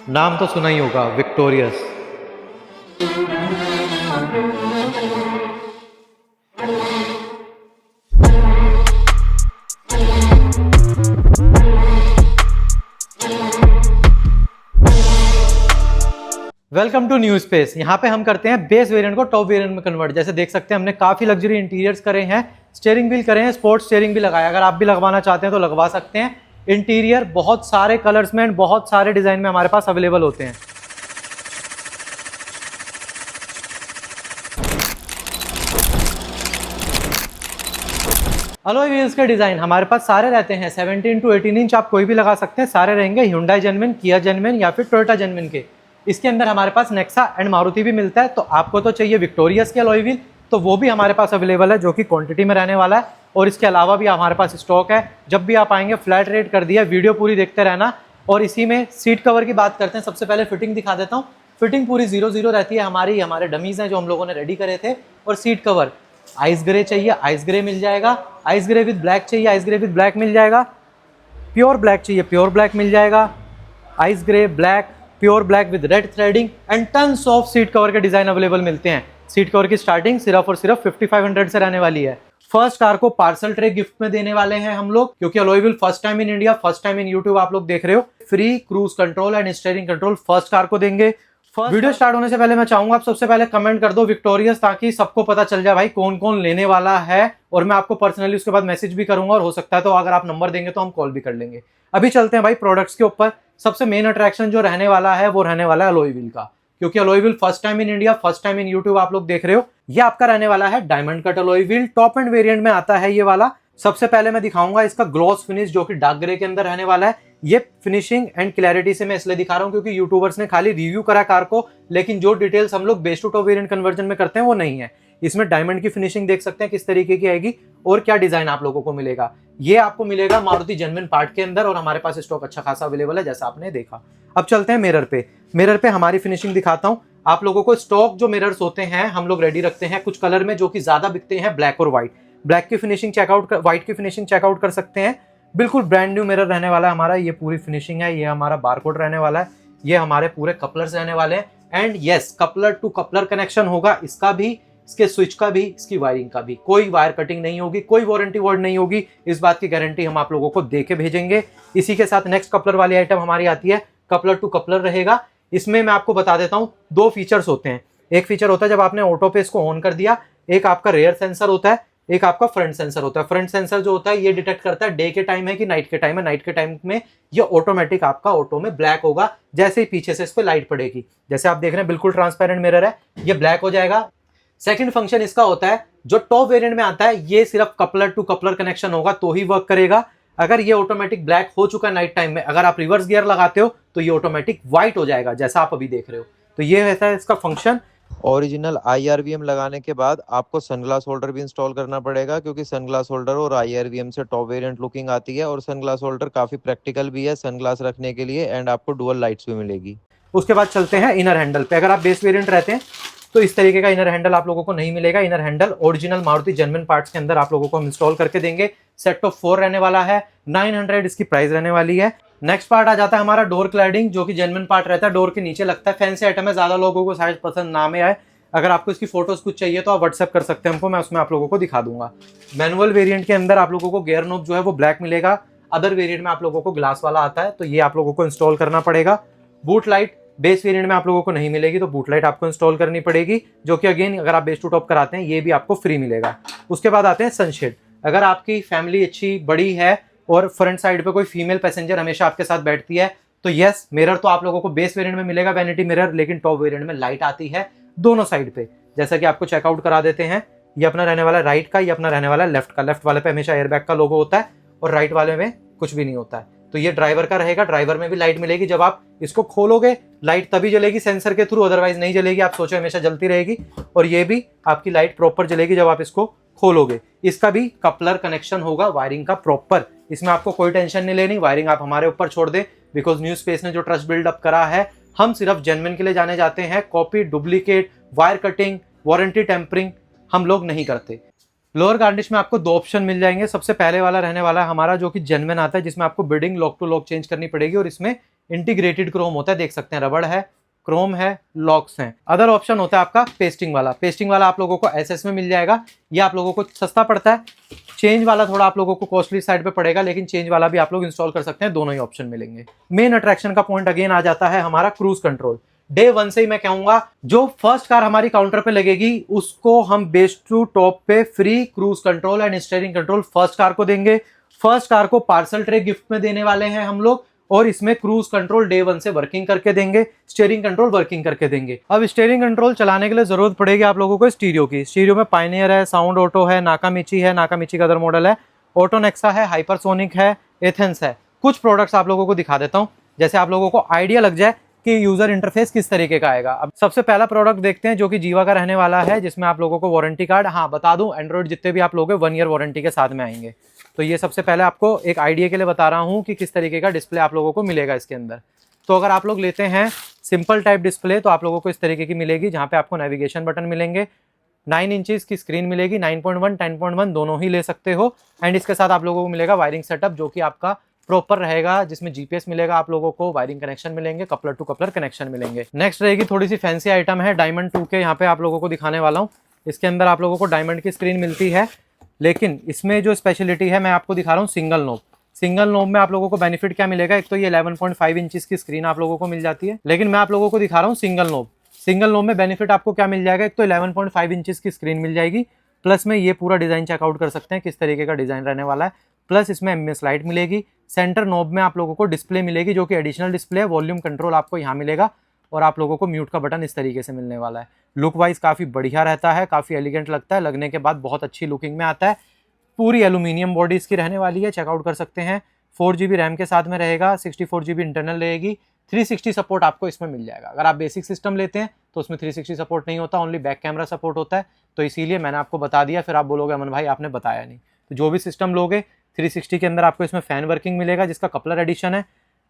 नाम तो सुना ही होगा, victorious. Welcome to new space. यहाँ पे हम करते हैं बेस वेरिएंट को टॉप वेरिएंट में कन्वर्ट। जैसे देख सकते हैं हमने काफी लग्जरी इंटीरियर्स करे हैं, स्टीयरिंग व्हील करे हैं, स्पोर्ट्स स्टीयरिंग भी लगाया। अगर आप भी लगवाना चाहते हैं तो लगवा सकते हैं। इंटीरियर बहुत सारे कलर्स में, बहुत सारे डिजाइन में हमारे पास अवेलेबल होते हैं। अलॉय व्हील्स के डिजाइन हमारे पास सारे रहते हैं। 17 to 18 इंच आप कोई भी लगा सकते हैं, सारे रहेंगे Hyundai जेन्युइन, किया जेन्युइन या फिर टोयोटा जेन्युइन के। इसके अंदर हमारे पास नेक्सा एंड मारुति भी मिलता है। तो आपको तो चाहिए विक्टोरियस के अलॉय व्हील, तो वो भी हमारे पास अवेलेबल है, जो कि क्वांटिटी में रहने वाला है। और इसके अलावा भी हमारे पास स्टॉक है। जब भी आप आएंगे फ्लैट रेट कर दिया, वीडियो पूरी देखते रहना। और इसी में सीट कवर की बात करते हैं। सबसे पहले फिटिंग दिखा देता हूँ। फिटिंग पूरी 0-0 रहती है हमारी। हमारे डमीज हैं जो हम लोगों ने रेडी करे थे। और सीट कवर आइस ग्रे चाहिए, आइस ग्रे मिल जाएगा। आइस ग्रे विद ब्लैक चाहिए, आइस ग्रे विद ब्लैक मिल जाएगा। प्योर ब्लैक चाहिए, प्योर ब्लैक मिल जाएगा। Ice grey, black, pure black with red threading and tons of seat cover के design available मिलते हैं। Seat cover की starting सिर्फ और सिर्फ 5500 से रहने वाली है। फर्स्ट कार को पार्सल ट्रे गिफ्ट में देने वाले हैं हम लोग, क्योंकि alloy wheel first time in India, first time in YouTube आप लोग देख रहे हो। Free cruise control and steering control first car को देंगे। वीडियो स्टार्ट होने से पहले मैं चाहूंगा आप सबसे पहले कमेंट कर दो विक्टोरियस, ताकि सबको पता चल जाए भाई कौन कौन लेने वाला है। और मैं आपको पर्सनली उसके बाद मैसेज भी करूंगा, और हो सकता है तो अगर आप नंबर देंगे तो हम कॉल भी कर लेंगे। अभी चलते हैं भाई प्रोडक्ट्स के ऊपर। सबसे मेन अट्रैक्शन जो रहने वाला है वो रहने वाला है अलॉय व्हील का, क्योंकि alloy wheel first time in India, first time in YouTube आप लोग देख रहे हो। ये आपका रहने वाला है diamond cut alloy wheel. Top end variant में आता है ये वाला। सबसे पहले मैं दिखाऊंगा इसका ग्लॉस फिनिश, जो कि डार्क ग्रे के अंदर रहने वाला है। ये फिनिशिंग एंड क्लैरिटी से मैं इसलिए दिखा रहा हूं क्योंकि यूट्यूबर्स ने खाली रिव्यू करा कार को, लेकिन जो डिटेल्स हम लोग base to top variant conversion में करते हैं वो नहीं है। इसमें डायमंड की फिनिशिंग देख सकते हैं किस तरीके की आएगी, और क्या डिजाइन आप लोगों को मिलेगा। ये आपको मिलेगा मारुति जेन्युइन पार्ट के अंदर, और हमारे पास स्टॉक अच्छा खासा अवेलेबल है जैसा आपने देखा। अब चलते हैं मिरर पे। मिरर पे हमारी फिनिशिंग दिखाता हूँ आप लोगों को। स्टॉक जो मिरर्स होते हैं हम लोग रेडी रखते हैं कुछ कलर में, जो कि ज्यादा बिकते हैं, ब्लैक और व्हाइट। ब्लैक की फिनिशिंग चेकआउट, व्हाइट की फिनिशिंग चेकआउट कर सकते हैं। बिल्कुल ब्रांड न्यू मिरर रहने वाला है हमारा। ये पूरी फिनिशिंग है, ये हमारा बारकोड रहने वाला है, ये हमारे पूरे कपलर्स रहने वाले हैं। And yes, coupler to coupler connection होगा इसका भी, इसके स्विच का भी, इसकी वायरिंग का भी। कोई वायर कटिंग नहीं होगी, कोई वारंटी वर्ड नहीं होगी, इस बात की गारंटी हम आप लोगों को दे के भेजेंगे। इसी के साथ नेक्स्ट कपलर वाली आइटम हमारी आती है, कपलर टू कपलर रहेगा। इसमें मैं आपको बता देता हूँ, दो फीचर्स होते हैं। एक फीचर होता है जब आपने ऑटो पे इसको ऑन कर दिया, एक आपका रेयर सेंसर होता है, एक आपका फ्रंट सेंसर होता है। फ्रंट सेंसर जो होता है ये डिटेक्ट करता है डे के टाइम है कि नाइट के टाइम है। नाइट के टाइम में ये ऑटोमेटिक आपका ऑटो में ब्लैक होगा, जैसे ही पीछे से इस पे लाइट पड़ेगी। जैसे आप देख रहे हैं बिल्कुल ट्रांसपेरेंट मिरर है, ये ब्लैक हो जाएगा। सेकंड फंक्शन इसका होता है, जो टॉप वेरिएंट में आता है, ये सिर्फ कपलर टू कपलर कनेक्शन होगा तो ही वर्क करेगा। अगर ये ऑटोमेटिक ब्लैक हो चुका है नाइट टाइम में, अगर आप रिवर्स गियर लगाते हो तो ये ऑटोमेटिक व्हाइट हो जाएगा, जैसा आप अभी देख रहे हो। तो ये ऐसा है इसका फंक्शन। ओरिजिनल IRVM लगाने के बाद आपको सनग्लास होल्डर भी इंस्टॉल करना पड़ेगा, क्योंकि सनग्लास होल्डर और IRVM से टॉप वेरिएंट लुकिंग आती है। और सनग्लास होल्डर काफी प्रैक्टिकल भी है सनग्लास रखने के लिए, एंड आपको डुअल लाइट्स भी मिलेगी। उसके बाद चलते हैं इनर हैंडल पे। अगर आप बेस वेरिएंट रहते हैं तो इस तरीके का इनर हैंडल आप लोगों को नहीं मिलेगा। Inner handle original Maruti genuine parts के अंदर आप लोगों को हम इंस्टॉल करके देंगे। सेट ऑफ 4 रहने वाला है, 900 इसकी प्राइस रहने वाली है। नेक्स्ट पार्ट आ जाता है हमारा डोर क्लैडिंग, जो कि जेन्युइन पार्ट रहता है, डोर के नीचे लगता है। फैंसी आइटम है, ज्यादा लोगों को शायद पसंद ना में आए। अगर आपको इसकी फोटोज कुछ चाहिए तो आप व्हाट्सएप कर सकते हैं हमको, मैं उसमें आप लोगों को दिखा दूंगा। मैनुअल वेरिएंट के अंदर आप लोगों को गियर नॉब जो है वो ब्लैक मिलेगा। अदर वेरिएंट में आप लोगों को ग्लास वाला आता है, तो ये आप लोगों को इंस्टॉल करना पड़ेगा। बूट लाइट बेस वेरिएंट में आप लोगों को नहीं मिलेगी, तो बूट लाइट आपको इंस्टॉल करनी पड़ेगी, जो कि अगेन अगर आप बेस टू टॉप कराते हैं ये भी आपको फ्री मिलेगा। उसके बाद आते हैं सनशेड। अगर आपकी फैमिली अच्छी बड़ी है और फ्रंट साइड पे कोई फीमेल पैसेंजर हमेशा आपके साथ बैठती है, तो यस, मिरर तो आप लोगों को बेस वेरिएंट में मिलेगा, वैनिटी मिरर, लेकिन टॉप वेरिएंट में लाइट आती है दोनों साइड पे। जैसा कि आपको चेकआउट करा देते हैं, ये अपना रहने वाला राइट का, ये अपना रहने वाला लेफ्ट का। लेफ्ट वाले पे हमेशा एयरबैग का लोगो होता है और राइट वाले में कुछ भी नहीं होता है। तो ये ड्राइवर का रहेगा, ड्राइवर में भी लाइट मिलेगी। जब आप इसको खोलोगे लाइट तभी जलेगी सेंसर के थ्रू, अदरवाइज नहीं जलेगी। आप सोचो हमेशा जलती रहेगी। और ये भी आपकी लाइट प्रॉपर जलेगी जब आप इसको खोलोगे। इसका भी कपलर कनेक्शन होगा, वायरिंग का प्रॉपर। इसमें आपको कोई टेंशन नहीं लेनी, वायरिंग आप हमारे ऊपर छोड़ दे, बिकॉज न्यू स्पेस ने जो ट्रस्ट बिल्डअप करा है, हम सिर्फ जेन्युइन के लिए जाने जाते हैं। Copy, duplicate, wire cutting, warranty tampering हम लोग नहीं करते। लोअर गार्निश में आपको 2 ऑप्शन मिल जाएंगे। सबसे पहले वाला रहने वाला है हमारा, जो कि जेन्युइन आता है, जिसमें आपको बिडिंग लॉक टू लॉक चेंज करनी पड़ेगी, और इसमें इंटीग्रेटेड क्रोम होता है, देख सकते हैं रबड़ है, क्रोम है, लॉक्स हैं। अदर ऑप्शन होता है आपका पेस्टिंग वाला। पेस्टिंग वाला आप लोगों को एसएस में मिल जाएगा, ये आप लोगों को सस्ता पड़ता है। चेंज वाला थोड़ा आप लोगों को कॉस्टली साइड पे पड़ेगा, लेकिन चेंज वाला भी आप लोग इंस्टॉल कर सकते हैं, दोनों ही ऑप्शन मिलेंगे। मेन अट्रैक्शन का पॉइंट अगेन आ जाता है हमारा क्रूज कंट्रोल। डे वन से ही मैं कहूंगा जो फर्स्ट कार हमारी काउंटर पे लगेगी उसको हम बेस टू टॉप पे free cruise control and steering control first car को देंगे। फर्स्ट कार को पार्सल ट्रे गिफ्ट में देने वाले हैं हम लोग, और इसमें क्रूज कंट्रोल डे वन से वर्किंग करके देंगे, स्टीयरिंग कंट्रोल वर्किंग करके देंगे। अब स्टीयरिंग कंट्रोल चलाने के लिए जरूरत पड़ेगी आप लोगों को स्टीरियो की। स्टीरियो में पायनियर है, साउंड ऑटो है, नाकामिची है, नाकामिची का अदर मॉडल है, ऑटो नेक्सा है, हाइपरसोनिक है, एथेंस है। कुछ प्रोडक्ट्स आप लोगों को दिखा देता हूं, जैसे आप लोगों को आइडिया लग जाए कि यूजर इंटरफेस किस तरीके का आएगा। अब सबसे पहला प्रोडक्ट देखते हैं जो कि जीवा का रहने वाला है, जिसमें आप लोगों को वारंटी कार्ड, हाँ बता दूं, एंड्रॉइड जितने भी आप लोग 1 ईयर वारंटी के साथ में आएंगे। तो ये सबसे पहले आपको एक आइडिया के लिए बता रहा हूँ कि किस तरीके का डिस्प्ले आप लोगों को मिलेगा इसके अंदर। तो अगर आप लोग लेते हैं सिंपल टाइप डिस्प्ले तो आप लोगों को इस तरीके की मिलेगी, जहाँ पे आपको नेविगेशन बटन मिलेंगे, 9 इंचेस की स्क्रीन मिलेगी, 9.1 10.1 दोनों ही ले सकते हो। एंड इसके साथ आप लोगों को मिलेगा वायरिंग सेटअप जो कि आपका प्रॉपर रहेगा, जिसमें जीपीएस मिलेगा आप लोगों को, वायरिंग कनेक्शन मिलेंगे, कपलर टू कपलर कनेक्शन मिलेंगे। नेक्स्ट रहेगी थोड़ी सी फैंसी आइटम है, डायमंड 2 के यहाँ पे आप लोगों को दिखाने वाला हूँ। इसके अंदर आप लोगों को डायमंड की स्क्रीन मिलती है, लेकिन इसमें जो स्पेशलिटी है मैं आपको दिखा रहा हूँ सिंगल नोब। सिंगल नोब में आप लोगों को बेनिफिट क्या मिलेगा, एक तो ये 11.5 इंचेस की स्क्रीन आप लोगों को मिल जाती है, लेकिन मैं आप लोगों को दिखा रहा हूँ सिंगल नोब। सिंगल नोब में बेनिफिट आपको क्या मिल जाएगा, एक तो 11.5 इंचेस की स्क्रीन मिल जाएगी, प्लस में ये पूरा डिजाइन चेकआउट कर सकते हैं किस तरीके का डिजाइन रहने वाला है, प्लस इसमें एमएस लाइट मिलेगी। सेंटर नोब में आप लोगों को डिस्प्ले मिलेगी जो कि एडिशनल डिस्प्ले है, वॉल्यूम कंट्रोल आपको यहाँ मिलेगा, और आप लोगों को म्यूट का बटन इस तरीके से मिलने वाला है। लुक वाइज काफ़ी बढ़िया रहता है, काफ़ी एलिगेंट लगता है, लगने के बाद बहुत अच्छी लुकिंग में आता है। पूरी एल्यूमिनियम बॉडी इसकी रहने वाली है, चेकआउट कर सकते हैं। 4 GB रैम के साथ में रहेगा, 64 GB इंटरनल रहेगी, 360 सपोर्ट आपको इसमें मिल जाएगा। अगर आप बेसिक सिस्टम लेते हैं तो उसमें 360 सपोर्ट नहीं होता, ओनली बैक कैमरा सपोर्ट होता है, तो इसीलिए मैंने आपको बता दिया, फिर आप बोलोगे अमन भाई आपने बताया नहीं। तो जो भी सिस्टम लोगे 360 के अंदर आपको इसमें फैन वर्किंग मिलेगा, जिसका कपलर एडिशन है,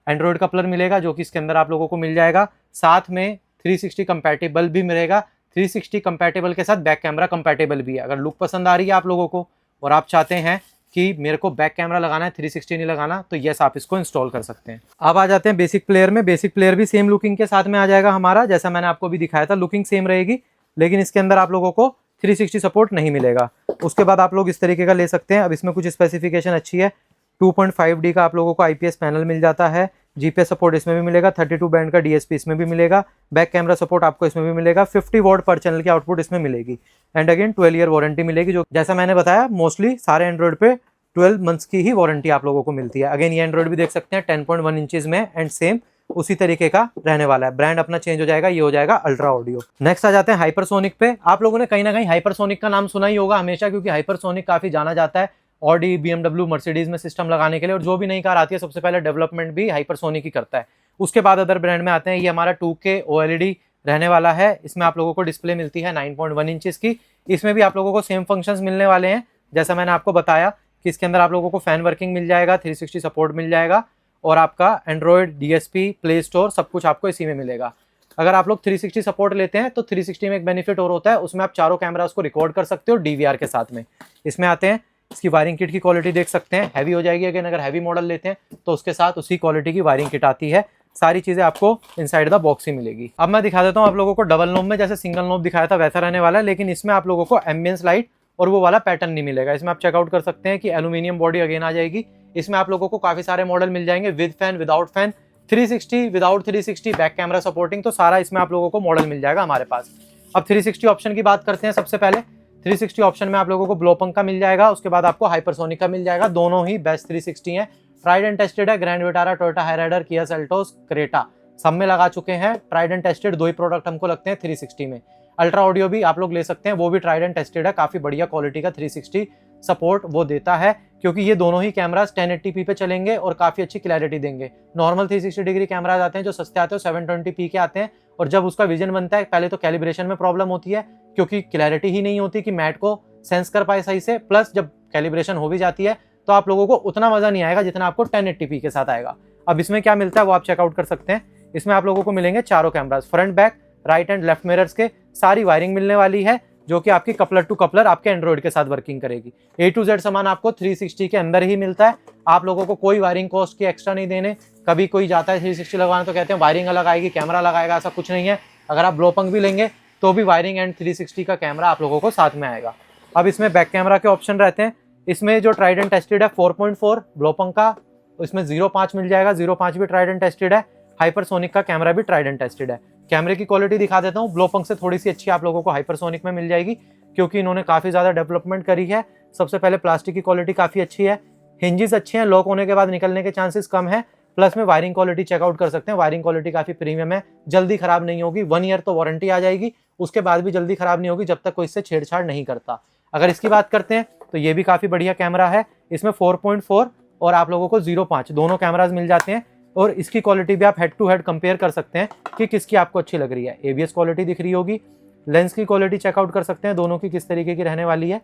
एंड्रॉइड कपलर मिलेगा जो कि इसके अंदर आप लोगों को मिल जाएगा, साथ में 360 कंपैटिबल भी मिलेगा। 360 कंपैटिबल के साथ बैक कैमरा कंपैटिबल भी है। अगर लुक पसंद आ रही है आप लोगों को और आप चाहते हैं कि मेरे को बैक कैमरा लगाना है, 360 नहीं लगाना, तो यस आप इसको इंस्टॉल कर सकते हैं। अब आ जाते हैं बेसिक प्लेयर में। बेसिक प्लेयर भी सेम लुकिंग के साथ में आ जाएगा हमारा, जैसा मैंने आपको भी दिखाया था, लुकिंग सेम रहेगी, लेकिन इसके अंदर आप लोगों को 360 सपोर्ट नहीं मिलेगा। उसके बाद आप लोग इस तरीके का ले सकते हैं। अब इसमें कुछ स्पेसिफिकेशन अच्छी है, 2.5D का आप लोगों को IPS पैनल मिल जाता है, जीपीएस सपोर्ट इसमें भी मिलेगा, 32 बैंड का DSP इसमें भी मिलेगा, बैक कैमरा सपोर्ट आपको इसमें भी मिलेगा, 50 वॉट पर चैनल की आउटपुट इसमें मिलेगी, एंड अगेन 12 ईयर वारंटी मिलेगी, जो जैसा मैंने बताया मोस्टली सारे एंड्रॉइड पे 12 मंथ्स की ही वारंटी आप लोगों को मिलती है। अगेन ये एंड्रॉइड भी देख सकते हैं 10.1 इंचेस में, एंड सेम उसी तरीके का रहने वाला है। ब्रांड अपना चेंज हो जाएगा, ये हो जाएगा अल्ट्रा ऑडियो। नेक्स्ट आ जाते हैं हाइपरसोनिक पे। आप लोगों ने कहीं ना कहीं हाइपरसोनिक का नाम सुना ही होगा हमेशा, क्योंकि हाइपरसोनिक काफी जाना जाता है ऑडी, BMW, मर्सिडीज में सिस्टम लगाने के लिए, और जो भी नई कार आती है सबसे पहले डेवलपमेंट भी हाइपरसोनिक ही करता है। उसके बाद अदर ब्रांड में आते हैं। ये हमारा 2K OLED रहने वाला है, इसमें आप लोगों को डिस्प्ले मिलती है 9.1 इंचेस की। इसमें भी आप लोगों को सेम फंक्शंस मिलने वाले हैं, जैसा मैंने आपको बताया कि इसके अंदर आप लोगों को फैन वर्किंग मिल जाएगा, 360 सपोर्ट मिल जाएगा, और आपका एंड्रॉइड, DSP, प्ले स्टोर सब कुछ आपको इसी में मिलेगा। अगर आप लोग 360 सपोर्ट लेते हैं तो 360 में एक बेनिफिट और होता है, उसमें आप चारों कैमरास को रिकॉर्ड कर सकते हो DVR के साथ में। इसमें आते हैं, इसकी वायरिंग किट की क्वालिटी देख सकते हैं, हैवी हो जाएगी। अगर हैवी मॉडल लेते हैं तो उसके साथ उसी क्वालिटी की वायरिंग किट आती है। सारी चीजें आपको इनसाइड द बॉक्स ही मिलेगी। अब मैं दिखा देता हूँ आप लोगों को डबल नोब में, जैसे सिंगल नोब दिखाया था वैसा रहने वाला है, लेकिन इसमें आप लोगों को एम्बियंस लाइट और वो वाला पैटर्न नहीं मिलेगा। इसमें आप चेकआउट कर सकते हैं कि एल्यूमिनियम बॉडी अगेन आ जाएगी। इसमें आप लोगों को काफी सारे मॉडल मिल जाएंगे, with fan, without fan, 360, without 360, back camera supporting, तो सारा इसमें आप लोगों को मॉडल मिल जाएगा हमारे पास। अब 360 ऑप्शन की बात करते हैं। सबसे पहले 360 ऑप्शन में आप लोगों को ब्लोपंक का मिल जाएगा, उसके बाद आपको हाइपरसोनिक का मिल जाएगा। दोनों ही बेस्ट 360 है, ट्राइड एंड टेस्टेड है। Grand Vitara, Toyota Hyryder, Kia Seltos, Creta सब में लगा चुके हैं। Tried and tested 2 he product हमको लगते हैं 360 में। अल्ट्रा ऑडियो भी आप लोग ले सकते हैं, वो भी ट्राइड एंड टेस्टेड है, काफी बढ़िया क्वालिटी का 360 सपोर्ट वो देता है, क्योंकि ये दोनों ही कैमरास 1080p पे चलेंगे और काफी अच्छी क्लैरिटी देंगे। नॉर्मल 360 डिग्री कैमराज आते हैं जो सस्ते आते हैं, 720p के आते हैं, और जब उसका विजन बनता है पहले तो कैलिब्रेशन में प्रॉब्लम होती है, क्योंकि क्लैरिटी ही नहीं होती कि मैट को सेंस कर पाए सही से। प्लस जब कैलिब्रेशन हो भी जाती है तो आप लोगों को उतना मजा नहीं आएगा जितना आपको 1080p के साथ आएगा। अब इसमें क्या मिलता है वो आप चेकआउट कर सकते हैं। इसमें आप लोगों को मिलेंगे चारों cameras, front, back, right and left mirrors के, सारी वायरिंग मिलने वाली है। जो कि आपकी कपलर टू कपलर आपके एंड्रॉइड के साथ वर्किंग करेगी। A to Z सामान आपको 360 के अंदर ही मिलता है, आप लोगों को कोई वायरिंग कॉस्ट की एक्स्ट्रा नहीं देने। कभी कोई जाता है 360 लगवाना तो कहते हैं वायरिंग अलग आएगी, कैमरा लगाएगा, ऐसा कुछ नहीं है। अगर आप ब्लोपंक भी लेंगे तो भी वायरिंग एंड 360 का कैमरा आप लोगों को साथ में आएगा। अब इसमें बैक कैमरा के ऑप्शन रहते हैं। इसमें जो ट्राइड एंड टेस्टेड है 4.4 ब्लोपंक का, इसमें 0.5 मिल जाएगा, 0.5 भी ट्राइड एंड टेस्टेड है। हाइपरसोनिक का कैमरा भी ट्राइड एंड टेस्टेड है। कैमरे की क्वालिटी दिखा देता हूँ, ब्लोपंक से थोड़ी सी अच्छी आप लोगों को हाइपरसोनिक में मिल जाएगी, क्योंकि इन्होंने काफ़ी ज़्यादा डेवलपमेंट करी है। सबसे पहले प्लास्टिक की क्वालिटी काफ़ी अच्छी है, हिंजेस अच्छे हैं, लॉक होने के बाद निकलने के चांसेस कम है। प्लस में वायरिंग क्वालिटी चेकआउट कर सकते हैं, वायरिंग क्वालिटी काफ़ी प्रीमियम है, जल्दी खराब नहीं होगी। 1 ईयर तो वारंटी आ जाएगी, उसके बाद भी जल्दी खराब नहीं होगी जब तक कोई इससे छेड़छाड़ नहीं करता। अगर इसकी बात करते हैं तो ये भी काफ़ी बढ़िया कैमरा है। इसमें 4.4 और आप लोगों को 0.5 दोनों कैमराज मिल जाते हैं, और इसकी क्वालिटी भी आप हेड टू हेड कंपेयर कर सकते हैं कि किसकी आपको अच्छी लग रही है। ABS क्वालिटी दिख रही होगी, लेंस की क्वालिटी चेकआउट कर सकते हैं दोनों की किस तरीके की रहने वाली है,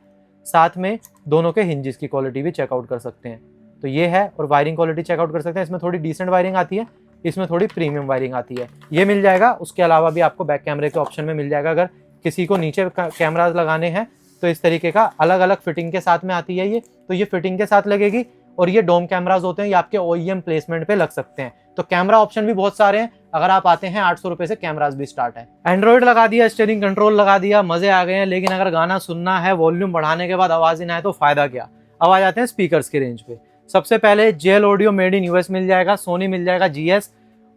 साथ में दोनों के हिंजेस की क्वालिटी भी चेकआउट कर सकते हैं। तो ये है, और वायरिंग क्वालिटी चेकआउट कर सकते हैं। इसमें थोड़ी डिसेंट वायरिंग आती है, इसमें थोड़ी प्रीमियम वायरिंग आती है, ये मिल जाएगा। उसके अलावा भी आपको बैक कैमरे के ऑप्शन में मिल जाएगा। अगर किसी को नीचे कैमराज लगाने हैं तो इस तरीके का अलग अलग फिटिंग के साथ में आती है ये, तो ये फिटिंग के साथ लगेगी। और ये डोम कैमराज होते हैं, ये आपके OEM प्लेसमेंट पे लग सकते हैं। तो कैमरा ऑप्शन भी बहुत सारे हैं, अगर आप आते हैं 800 रुपए से कैमराज भी स्टार्ट है। एंड्रॉइड लगा दिया, स्टीयरिंग कंट्रोल लगा दिया, मजे आ गए हैं। लेकिन अगर गाना सुनना है, वॉल्यूम बढ़ाने के बाद आवाज ही ना आए तो फायदा क्या। अब आ जाते हैं स्पीकर्स की रेंज पे। सबसे पहले JL audio made in US मिल जाएगा, सोनी मिल जाएगा GS,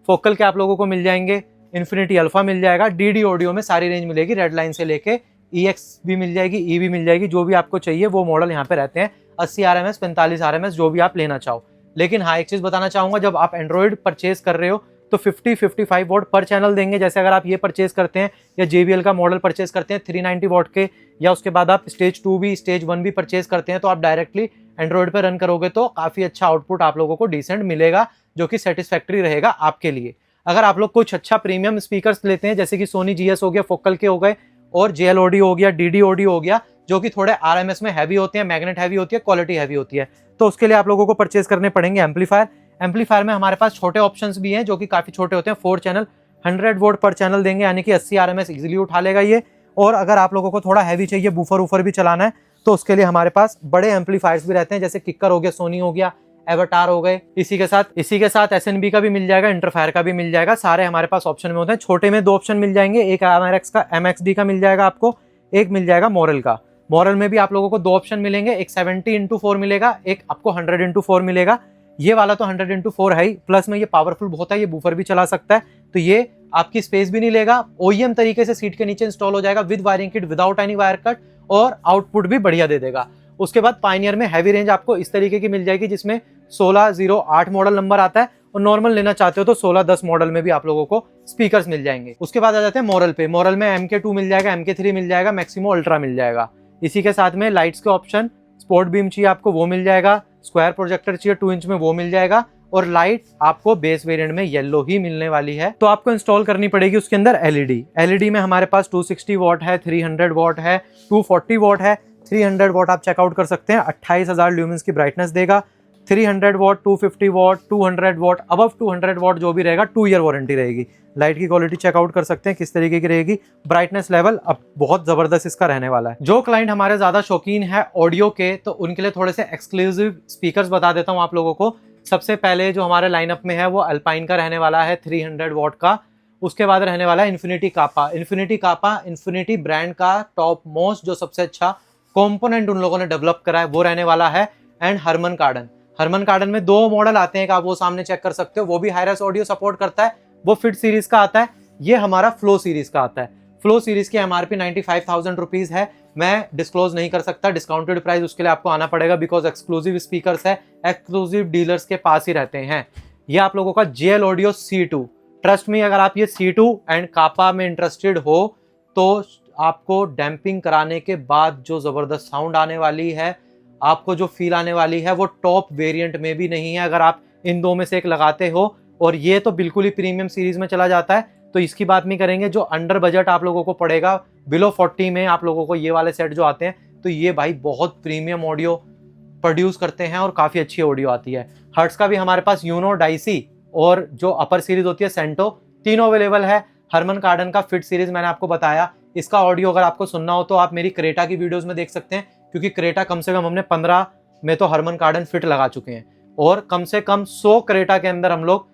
फोकल के आप लोगों को मिल जाएंगे, इन्फिनिटी अल्फा मिल जाएगा। DD ऑडियो में सारी रेंज मिलेगी, रेड लाइन से लेके EX भी मिल जाएगी, E भी मिल जाएगी। जो भी आपको चाहिए वो मॉडल यहाँ पे रहते हैं, 80 RMS 45 RMS जो भी आप लेना चाहो। लेकिन हाँ, एक चीज बताना चाहूंगा, जब आप एंड्रॉइड परचेज कर रहे हो तो 50-55 वॉट पर चैनल देंगे। जैसे अगर आप ये परचेज करते हैं या JBL का मॉडल परचेज करते हैं 390 वॉट के, या उसके बाद आप स्टेज 2 भी स्टेज 1 भी परचेज करते हैं, तो आप डायरेक्टली एंड्रॉइड पर रन करोगे तो काफी अच्छा आउटपुट आप लोगों को डिसेंट मिलेगा, जो कि सेटिस्फैक्ट्री रहेगा आपके लिए। अगर आप लोग कुछ अच्छा प्रीमियम स्पीकर्स लेते हैं, जैसे कि सोनी GS हो गया, फोकल के हो गए, और JL ऑडियो हो गया, DD ऑडियो हो गया, जो कि थोड़े RMS में हैवी होते हैं, मैग्नेट हैवी होती है, क्वालिटी हैवी होती है, तो उसके लिए आप लोगों को परचेज करने पड़ेंगे एम्पलीफायर। एम्पलीफायर में हमारे पास छोटे ऑप्शंस भी हैं, जो कि काफी छोटे होते हैं। 4 चैनल 100 वोट पर चैनल देंगे, यानी कि 80 RMS इजीली उठा लेगा ये। और अगर आप लोगों को थोड़ा हैवी चाहिए, बूफर वूफर भी चलाना है, तो उसके लिए हमारे पास बड़े एम्पलीफायर्स भी रहते हैं, जैसे किक्कर हो गया, सोनी हो गया, एवाटार हो गए। इसी के साथ SNB का भी मिल जाएगा, इंटरफायर का भी मिल जाएगा, सारे हमारे पास ऑप्शन में होते हैं। छोटे में 2 ऑप्शन मिल जाएंगे, एक MRX का MXD का मिल जाएगा आपको, एक मिल जाएगा मॉरल का। मॉरल में भी आप लोगों को 2 ऑप्शन मिलेंगे, एक 70x4 मिलेगा, एक आपको 100x4 मिलेगा। ये वाला तो 100x4 है ही, प्लस में ये पावरफुल बहुत है, ये बूफर भी चला सकता है, तो ये आपकी स्पेस भी नहीं लेगा। OEM तरीके से सीट के नीचे इंस्टॉल हो जाएगा with wiring kit, without any wire cut, और आउटपुट भी बढ़िया दे देगा। उसके बाद पायनियर में हैवी रेंज आपको इस तरीके की मिल जाएगी, जिसमें 1608 मॉडल नंबर आता है, और नॉर्मल लेना चाहते हो तो 1610 मॉडल में भी आप लोगों को स्पीकर्स मिल जाएंगे। उसके बाद आ जाते हैं मॉरल पे। मॉरल में MK2 मिल जाएगा, MK3 मिल जाएगा, मैक्सिमो अल्ट्रा मिल जाएगा। इसी के साथ में लाइट्स के ऑप्शन, स्पोर्ट बीम चाहिए आपको वो मिल जाएगा, स्क्वायर प्रोजेक्टर चाहिए 2 इंच में वो मिल जाएगा, और लाइट आपको बेस वेरिएंट में येलो ही मिलने वाली है। तो आपको इंस्टॉल करनी पड़ेगी उसके अंदर LED में हमारे पास 260 वॉट है, 300 वॉट है, 240 वॉट है। 300 वॉट आप चेकआउट कर सकते हैं, 28,000 ल्यूमेंस की ब्राइटनेस देगा। 300 what, 250 what, 200 what, above 200 what जो भी रहेगा 2 ईयर वारंटी रहेगी। लाइट की क्वालिटी चेकआउट कर सकते हैं किस तरीके की रहेगी। ब्राइटनेस लेवल अब बहुत जबरदस्त इसका रहने वाला है। जो क्लाइंट हमारे ज्यादा शौकीन है ऑडियो के, तो उनके लिए थोड़े से एक्सक्लूसिव स्पीकर्स बता देता हूँ आप लोगों को। सबसे पहले जो हमारे लाइनअप में है वो अल्पाइन का रहने वाला है 300 वॉट का। उसके बाद रहने वाला है इन्फिनिटी कापा। इन्फिनिटी ब्रांड का टॉप मोस्ट जो सबसे अच्छा कंपोनेंट उन लोगों ने डेवलप करा है वो रहने वाला है। एंड हरमन कार्डन में 2 मॉडल आते हैं, आप वो सामने चेक कर सकते हो, वो भी हाईरेस ऑडियो सपोर्ट करता है, वो फिट सीरीज का आता है, ये हमारा फ्लो सीरीज का आता है। फ्लो सीरीज की MRP 95,000 रुपीज है। मैं डिस्क्लोज नहीं कर सकता डिस्काउंटेड प्राइस, उसके लिए आपको आना पड़ेगा, बिकॉज एक्सक्लूसिव स्पीकर्स है, एक्सक्लूसिव डीलर्स के पास ही रहते हैं। ये आप लोगों का JL audio C2। Trust me, अगर आप ये C2 एंड कापा में इंटरेस्टेड हो तो आपको डैम्पिंग कराने के बाद जो जबरदस्त साउंड आने वाली है, आपको जो फील आने वाली है, वो टॉप वेरिएंट में भी नहीं है अगर आप इन 2 में से एक लगाते हो। और ये तो बिल्कुल ही प्रीमियम सीरीज में चला जाता है, तो इसकी बात नहीं करेंगे। जो अंडर बजट आप लोगों को पड़ेगा, बिलो 40 में आप लोगों को ये वाले सेट जो आते हैं, तो ये भाई बहुत प्रीमियम ऑडियो प्रोड्यूस करते हैं और काफ़ी अच्छी ऑडियो आती है। हर्ट्स का भी हमारे पास यूनो, डाइसी और जो अपर सीरीज होती है सेंटो, तीनों अवेलेबल है। हरमन कार्डन का फिट सीरीज मैंने आपको बताया, इसका ऑडियो अगर आपको सुनना हो तो आप मेरी क्रेटा की वीडियोस में देख सकते हैं, क्योंकि क्रेटा कम से कम हमने 15 में तो हरमन कार्डन फिट लगा चुके हैं, और कम से कम 100 क्रेटा के अंदर हम लोग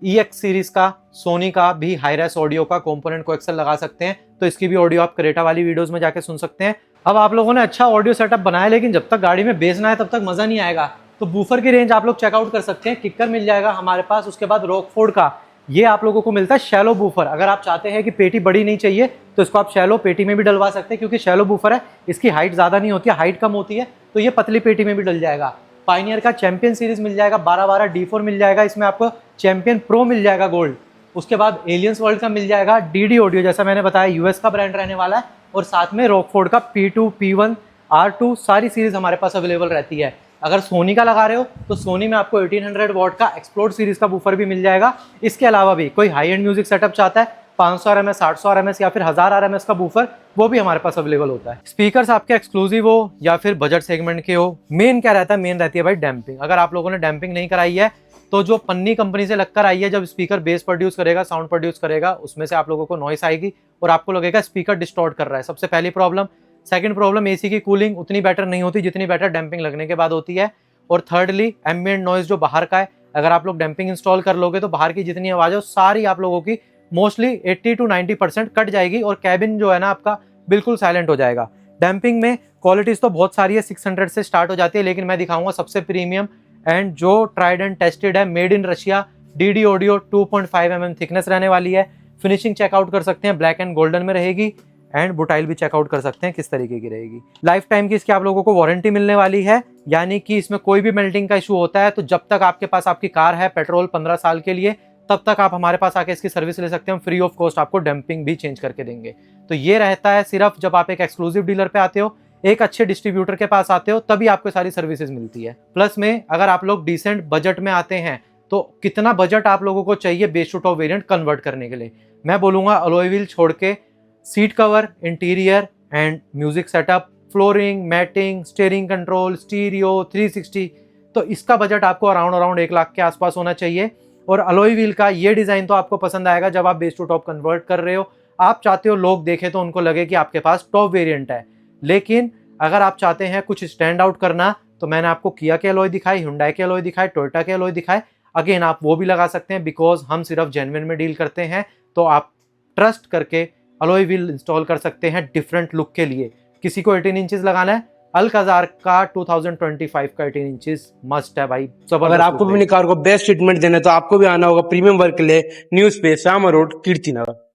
EX सीरीज का, सोनी का भी हाईरेस ऑडियो का कंपोनेंट कोएक्सल लगा सकते हैं। तो इसकी भी ऑडियो आप क्रेटा वाली वीडियोस में जाके सुन सकते हैं। अब आप लोगों ने अच्छा ऑडियो सेटअप बनाया, लेकिन जब तक गाड़ी में बेस ना है तब तक मजा नहीं आएगा। तो बूफर की रेंज आप लोग चेकआउट कर सकते हैं। किकर मिल जाएगा हमारे पास, उसके बाद रॉकफोर्ड का ये आप लोगों को मिलता है शैलो बूफर। अगर आप चाहते हैं कि पेटी बड़ी नहीं चाहिए तो इसको आप शैलो पेटी में भी डलवा सकते हैं, क्योंकि शैलो बूफर है, इसकी हाइट ज़्यादा नहीं होती है, हाइट कम होती है, तो ये पतली पेटी में भी डल जाएगा। पाइनियर का चैंपियन सीरीज मिल जाएगा, 12-12 D4 मिल जाएगा, इसमें आपको चैंपियन प्रो मिल जाएगा गोल्ड। उसके बाद एलियंस वर्ल्ड का मिल जाएगा, DD ऑडियो जैसा मैंने बताया US का ब्रांड रहने वाला है, और साथ में रॉकफोर्ड का P2, P1, R2 सारी सीरीज हमारे पास अवेलेबल रहती है। अगर सोनी का लगा रहे हो तो सोनी में आपको 1800 वॉट का एक्सप्लोड सीरीज का बूफर भी मिल जाएगा। इसके अलावा भी कोई हाई एंड म्यूजिक सेटअप चाहता है, 500 RMS, 800 RMS या फिर 1000 RMS का बूफर, वो भी हमारे पास अवेलेबल होता है। स्पीकर्स आपके एक्सक्लूसिव हो या फिर बजट सेगमेंट के हो, मेन क्या रहता है, मेन रहती है भाई डैम्पिंग। अगर आप लोगों ने डैम्पिंग नहीं कराई है तो जो पन्नी कंपनी से लगकर आई है, जब स्पीकर बेस प्रोड्यूस करेगा, साउंड प्रोड्यूस करेगा, उसमें से आप लोगों को नॉइस आएगी और आपको लगेगा स्पीकर डिस्टॉर्ट कर रहा है। सबसे पहली प्रॉब्लम। सेकंड प्रॉब्लम, एसी की कूलिंग उतनी बेटर नहीं होती जितनी बेटर डैम्पिंग लगने के बाद होती है। और थर्डली, एम्बिएंट नॉइज जो बाहर का है, अगर आप लोग डैम्पिंग इंस्टॉल कर लोगे तो बाहर की जितनी आवाज़ है वो सारी आप लोगों की मोस्टली 80 to 90% कट जाएगी, और कैबिन जो है ना आपका बिल्कुल साइलेंट हो जाएगा। डैम्पिंग में क्वालिटीज़ तो बहुत सारी है, 600 से स्टार्ट हो जाती है, लेकिन मैं दिखाऊंगा सबसे प्रीमियम एंड जो ट्राइड एंड टेस्टेड है, made in Russia, DD audio 2.5 mm thickness रहने वाली है। फिनिशिंग चेकआउट कर सकते हैं, ब्लैक एंड गोल्डन में रहेगी, एंड बुटाइल भी चेकआउट कर सकते हैं किस तरीके की रहेगी। लाइफ टाइम की इसकी आप लोगों को वारंटी मिलने वाली है, यानी कि इसमें कोई भी मेल्टिंग का इशू होता है तो जब तक आपके पास आपकी कार है पेट्रोल 15 साल के लिए, तब तक आप हमारे पास आके इसकी सर्विस ले सकते हैं। हम फ्री ऑफ कॉस्ट आपको डैम्पिंग भी चेंज करके देंगे। तो ये रहता है सिर्फ जब आप एक एक्सक्लूसिव डीलर पे आते हो, एक अच्छे डिस्ट्रीब्यूटर के पास आते हो, तभी आपको सारी सर्विसेज मिलती है। प्लस में अगर आप लोग डिसेंट बजट में आते हैं तो कितना बजट आप लोगों को चाहिए base to top variant convert करने के लिए, मैं बोलूंगा अलॉय व्हील छोड़ के seat cover, interior and music setup, flooring, matting, steering control, stereo, 360, तो इसका बजट आपको अराउंड 1 लाख के आसपास होना चाहिए। और अलॉय व्हील का ये डिज़ाइन तो आपको पसंद आएगा जब आप बेस टू टॉप कन्वर्ट कर रहे हो। आप चाहते हो लोग देखें तो उनको लगे कि आपके पास टॉप वेरिएंट है, लेकिन अगर आप चाहते हैं कुछ स्टैंड आउट करना तो मैंने आपको किया के अलॉय दिखाए, हुंडई के अलॉय दिखाए, टोयोटा के अलॉय दिखाए, अगेन आप वो भी लगा सकते हैं, बिकॉज हम सिर्फ जेन्युइन में डील करते हैं। तो आप ट्रस्ट करके अलॉय व्हील इंस्टॉल कर सकते हैं डिफरेंट लुक के लिए। किसी को 18 इंचेस लगाना है, अल्काजार का 2025 का 18 इंचेस मस्ट है भाई। अगर आपको भी अपनी कार को बेस्ट ट्रीटमेंट देना है तो आपको भी आना होगा प्रीमियम वर्क के लिए new space, Shyama road, Kirti Nagar.